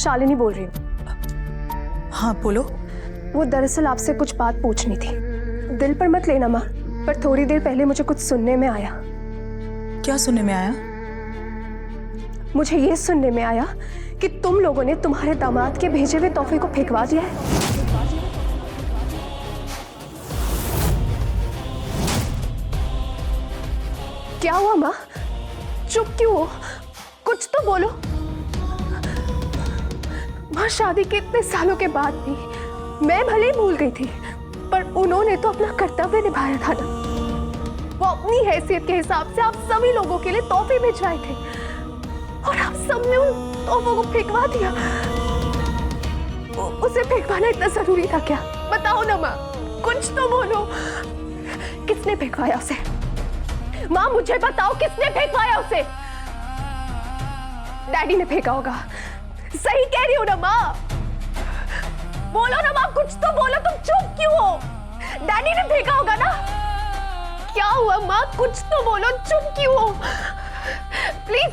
शालिनी बोल रही हूँ। हाँ बोलो। वो दरअसल आपसे कुछ बात पूछनी थी। दिल पर मत लेना माँ, पर थोड़ी देर पहले मुझे कुछ सुनने में आया। क्या सुनने में आया? मुझे ये सुनने में आया कि तुम लोगों ने तुम्हारे दामाद के भेजे हुए तोहफे को फेंकवा दिया है। क्या हुआ माँ? चुप क्यों हो? कुछ तो बोलो। माँ, शादी के इतने सालों के बाद भी मैं भले ही भूल गई थी, पर उन्होंने तो अपना कर्तव्य निभाया था ना। वो अपनी हैसियत के हिसाब से आप सभी लोगों के लिए तोहफे भिजवाए थे, और आप सबने उन तोहफों को फेंकवा दिया। उसे फेंकवाना इतना जरूरी था क्या? बताओ ना माँ, कुछ तो बोलो। किसने फेंकवाया उसे? माँ मुझे बताओ, किसने फेंकवाया उसे? डैडी ने फेंका होगा। सही कह रही हो ना माँ? बोलो ना माँ, कुछ तो बोलो। तुम चुप क्यों हो? डैडी ने फेंका होगा ना? क्या हुआ माँ? कुछ तो बोलो, चुप क्यों हो? प्लीज।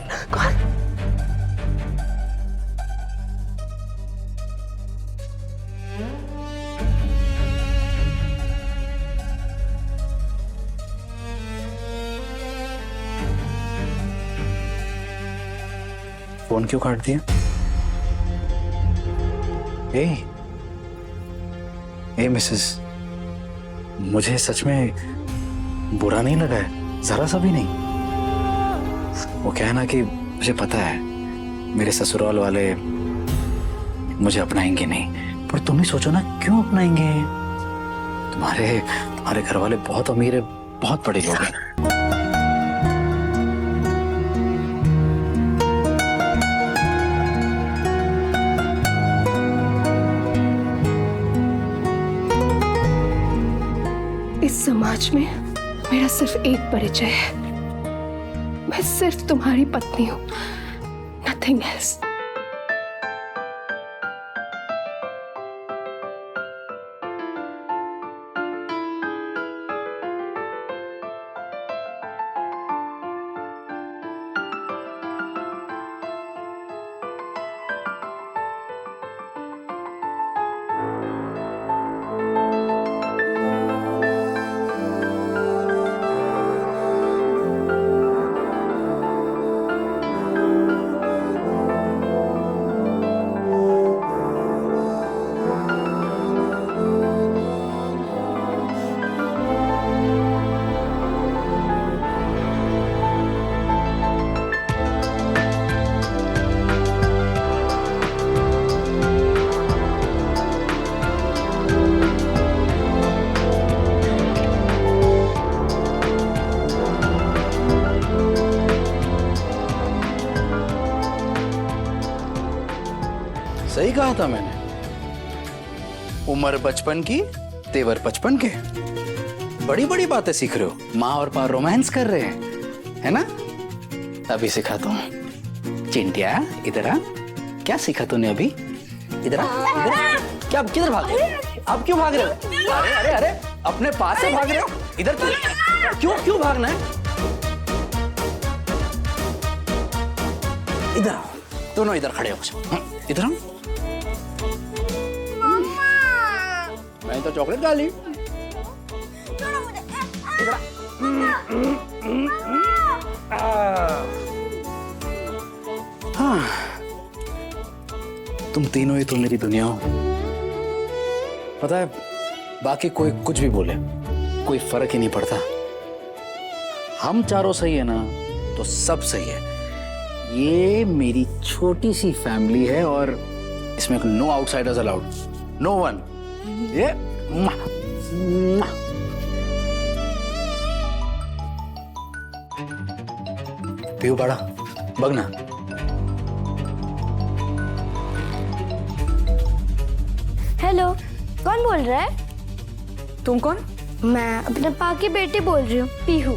फोन क्यों काट दिया? ए मिसेस, मुझे सच में बुरा नहीं लगा है, जरा सा भी नहीं। वो क्या है ना कि मुझे पता है मेरे ससुराल वाले मुझे अपनाएंगे नहीं, पर तुम ही सोचो ना, क्यों अपनाएंगे? तुम्हारे घर वाले बहुत अमीर है, बहुत बड़े लोग हैं। इस समाज में मेरा सिर्फ एक परिचय है। मैं सिर्फ तुम्हारी पत्नी हूँ, नथिंग एल्स। सही कहा था मैंने, उम्र बचपन की, तेवर 55 के। बड़ी बड़ी बातें सीख रहे हो, माँ और पा रोमांस कर रहे हैं, है ना? अभी सिखाता हूँ। चिंटिया इधर आ। क्या सीखा तूने अभी? इधर आ, इधर आ। क्या किधर भाग रहे हो? आप क्यों भाग रहे हो? अरे अरे अरे, अपने पास से भाग रहे हो? इधर क्यों भागना है? इधर आओ, दोनों इधर खड़े हो जाओ। इधर आओ। मैंने तो चॉकलेट डाली। हाँ, तुम तीनों ही तो मेरी दुनिया हो। पता है, बाकी कोई कुछ भी बोले, कोई फर्क ही नहीं पड़ता। हम चारों सही है ना, तो सब सही है। ये मेरी छोटी सी फैमिली है और इसमें no outsiders allowed, no one. ये पीऊ बड़ा बगना। हेलो, कौन बोल रहा है? तुम कौन? मैं अपने पा की बेटी बोल रही हूँ, पीहू।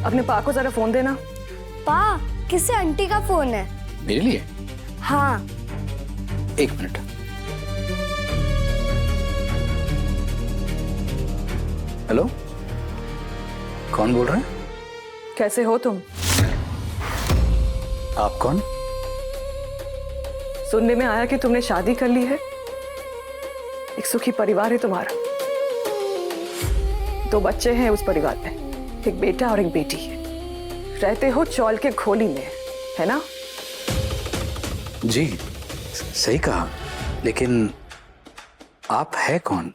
अपने पा को जरा फोन देना। पा, किसी आंटी का फोन है। मेरे लिए? हाँ। एक मिनट। हेलो, कौन बोल रहा है? कैसे हो तुम? आप कौन? सुनने में आया कि तुमने शादी कर ली है। एक सुखी परिवार है तुम्हारा। 2 बच्चे हैं उस परिवार में, एक बेटा और एक बेटी। रहते हो चौल के खोली में, है ना? जी सही कहा, लेकिन आप है कौन?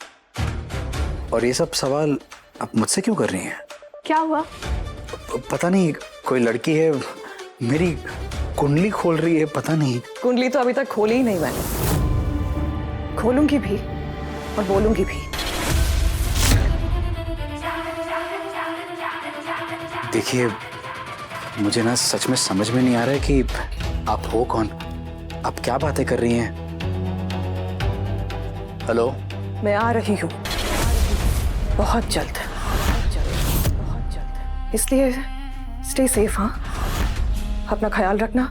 और ये सब सवाल आप मुझसे क्यों कर रही हैं? क्या हुआ? पता नहीं, कोई लड़की है मेरी कुंडली खोल रही है, पता नहीं। कुंडली तो अभी तक खोली ही नहीं मैंने। खोलूंगी भी और बोलूंगी भी। देखिए, मुझे ना सच में समझ में नहीं आ रहा है कि आप हो कौन, आप क्या बातें कर रही हैं? हेलो, मैं आ रही हूँ बहुत जल्द, इसलिए स्टे सेफ। हाँ, अपना ख्याल रखना।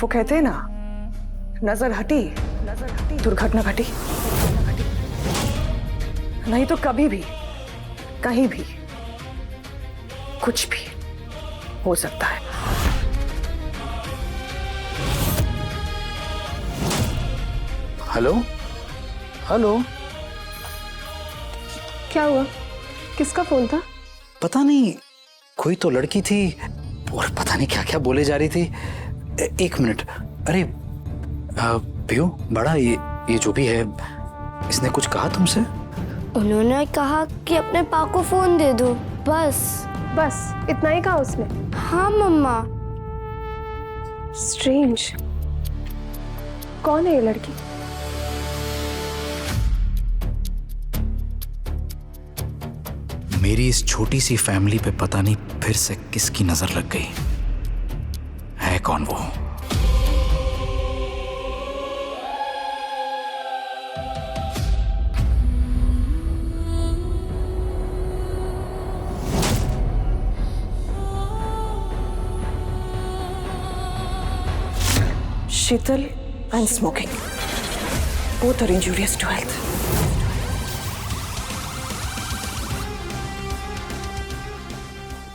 वो कहते हैं ना, नजर हटी दुर्घटना घटी। नहीं तो कभी भी कहीं भी कुछ भी हो सकता है। Hello, hello. क्या हुआ? किसका फोन था? पता नहीं, कोई तो लड़की थी और पता नहीं क्या क्या बोले जा रही थी। एक मिनट। अरे पियो, बड़ा ये जो भी है, इसने कुछ कहा तुमसे? उन्होंने कहा कि अपने पा को फोन दे दो, बस। बस इतना ही कहा उसने? हाँ मम्मा। स्ट्रेंज। कौन है ये लड़की? मेरी इस छोटी सी फैमिली पे पता नहीं फिर से किसकी नजर लग गई है। कौन वो? Sheetal and smoking, both are injurious to health.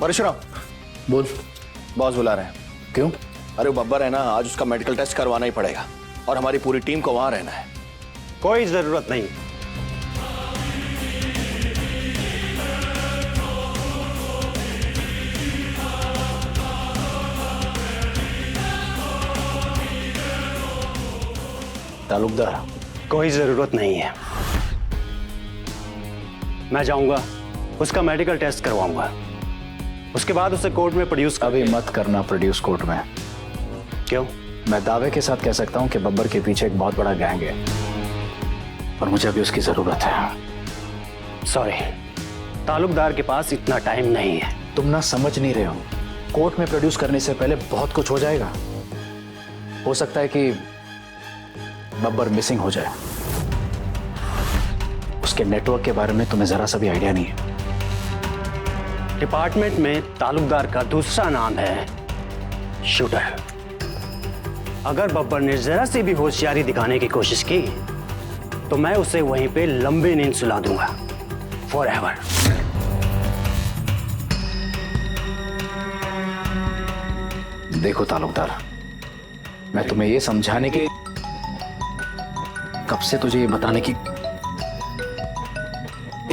Parshuram, बोल। बॉस बुला रहे हैं। क्यों? अरे वो बब्बर है ना, आज उसका मेडिकल टेस्ट करवाना ही पड़ेगा और हमारी पूरी टीम को वहां रहना है। कोई जरूरत नहीं। तालुकदार, कोई जरूरत नहीं है। मैं जाऊंगा, उसका मेडिकल टेस्ट करवाऊंगा, उसके बाद उसे कोर्ट में प्रोड्यूस अभी मत करना प्रोड्यूस कोर्ट में। क्यों? मैं दावे के साथ कह सकता हूं कि बब्बर के पीछे एक बहुत बड़ा गैंग है और मुझे अभी उसकी जरूरत है। सॉरी, तालुकदार के पास इतना टाइम नहीं है। तुम ना समझ नहीं रहे हो। कोर्ट में प्रोड्यूस करने से पहले बहुत कुछ हो जाएगा। हो सकता है कि बब्बर मिसिंग हो जाए। उसके नेटवर्क के बारे में तुम्हें जरा सा भी आइडिया नहीं है। डिपार्टमेंट में तालुकदार का दूसरा नाम है शूटर। अगर बब्बर ने जरा सी भी होशियारी दिखाने की कोशिश की तो मैं उसे वहीं पे लंबी नींद सुला दूंगा, फॉरएवर। देखो तालुकदार, मैं तुम्हें ये समझाने की, कब से तुझे ये बताने की।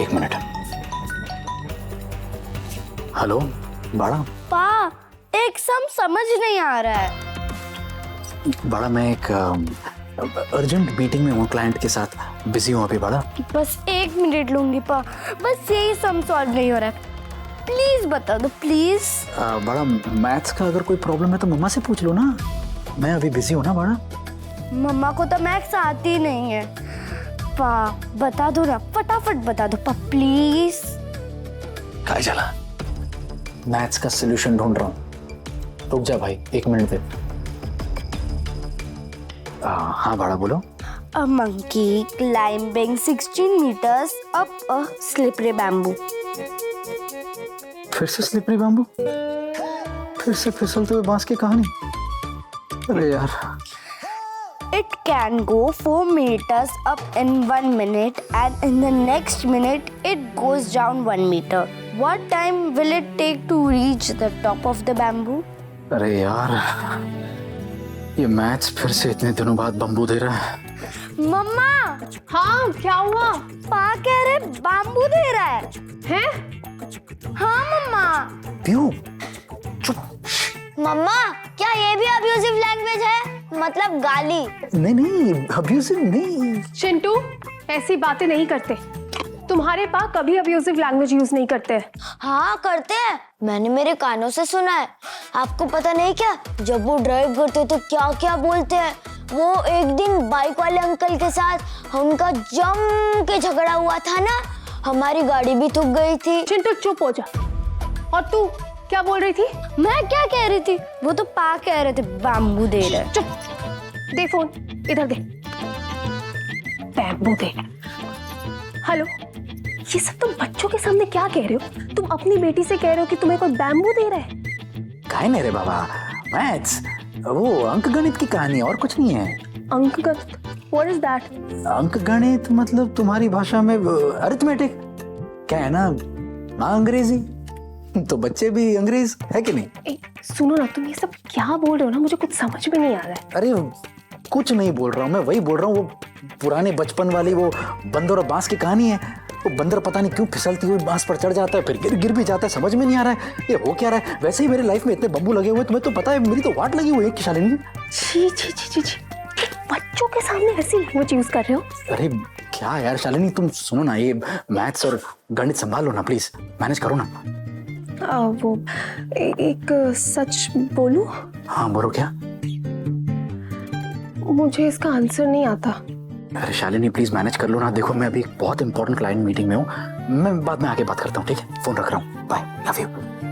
एक मिनट। हेलो बड़ा। पा, एक समझ नहीं आ रहा है। बड़ा, मैं एक अर्जेंट मीटिंग में हूँ, क्लाइंट के साथ बिजी हूँ अभी। बड़ा, बस 1 मिनट लूंगी पा, बस यही सम सॉल्व नहीं हो रहा है। प्लीज बता दो, प्लीज। बड़ा, मैथ्स का अगर कोई प्रॉब्लम है तो मम्मा से पूछ लो ना। मैं अभी बिजी हूँ ना बड़ा। मम्मा को तो मैथ्स आती ही नहीं है। पा बता दो ना, फटाफट बता दो पा, प्लीज। काय चला, मैथ्स का सॉल्यूशन ढूंढ रहा हूँ। रुक जा भाई, 1 मिनट दे। हाँ बड़ा, बोलो। A monkey climbing 16 meters up a slippery bamboo. फिर से स्लिपरी बैम्बू, फिर से फिसलते हुए बांस की कहानी। अरे यार। It can go 4 meters up in 1 minute and in the next minute it goes down 1 meter. What time will it take to reach the top of the bamboo? अरे यार, ये मैथ्स फिर से इतने दिनों बाद बम्बू दे रहा है। मम्मा, हाँ क्या हुआ? पा कह रहे बाम्बू दे रहा है। हैं? हाँ मम्मा। पीयू चुप। मम्मा, क्या ये भी अब्यूजिव लैंग्वेज है? मतलब गाली? नहीं नहीं, अब्यूजिव नहीं। चिंटू, ऐसी बातें नहीं करते। तुम्हारे पास कभी अब्यूजिव लैंग्वेज यूज नहीं करते। हाँ करते हैं, मैंने मेरे कानों से सुना है। आपको पता नहीं क्या, जब वो ड्राइव करते तो क्या क्या बोलते हैं। वो एक दिन बाइक वाले अंकल के साथ उनका जम के झगड़ा हुआ था ना, हमारी गाड़ी भी थूक गई थी। चिंटू चुप हो जा। और तू क्या बोल रही थी? मैं क्या कह रही थी? वो तो पा कह रहे थे बाम्बू दे रहे। चुप, दे फोन, इधर दे। बैम्बू दे। हेलो, ये सब तुम बच्चों के सामने क्या कह रहे हो? तुम अपनी बेटी से कह रहे हो कि तुम्हें कोई बैम्बू दे रहा है? काहे नहीं रे बाबा, मैथ्स, वो अंकगणित की कहानी, और कुछ नहीं है। अंकगणित? What is that? अंकगणित मतलब तुम्हारी भाषा में अरिथमेटिक। क्या है ना, माँ अंग्रेजी तो बच्चे भी अंग्रेज, है कि नहीं? ए, सुनो ना, तुम ये सब क्या बोल रहे हो ना, मुझे कुछ समझ में नहीं आ रहा है। अरे कुछ नहीं बोल रहा हूँ मैं, वही बोल रहा हूँ, वो पुराने बचपन वाली वो बंदर और बांस की कहानी है। वो बंदर पता नहीं क्यों फिसलती हुई बांस पर चढ़ जाता है, फिर गिर भी जाता है, समझ में नहीं आ रहा है ये हो क्या रहा है। वैसे ही मेरी लाइफ में इतने बम्बू लगे हुए, तुम्हें तो पता है, मेरी तो वाट लगी हुई है कि शालिनी। छी छी छी छी छी, बच्चों के सामने ऐसी लैंग्वेज यूज कर रहे हो? अरे क्या यार शालिनी, तुम सुनो ना, ये मैथ्स और गणित संभाल लो ना प्लीज, मैनेज करो ना। वो एक सच बोलूं? हाँ बोलो। क्या? मुझे इसका आंसर नहीं आता। अरे शालिनी प्लीज मैनेज कर लो ना। देखो मैं अभी एक बहुत इंपॉर्टेंट क्लाइंट मीटिंग में हूँ, मैं बाद में आके बात करता हूँ, ठीक है? फोन रख रहा हूँ, बाय, लव यू।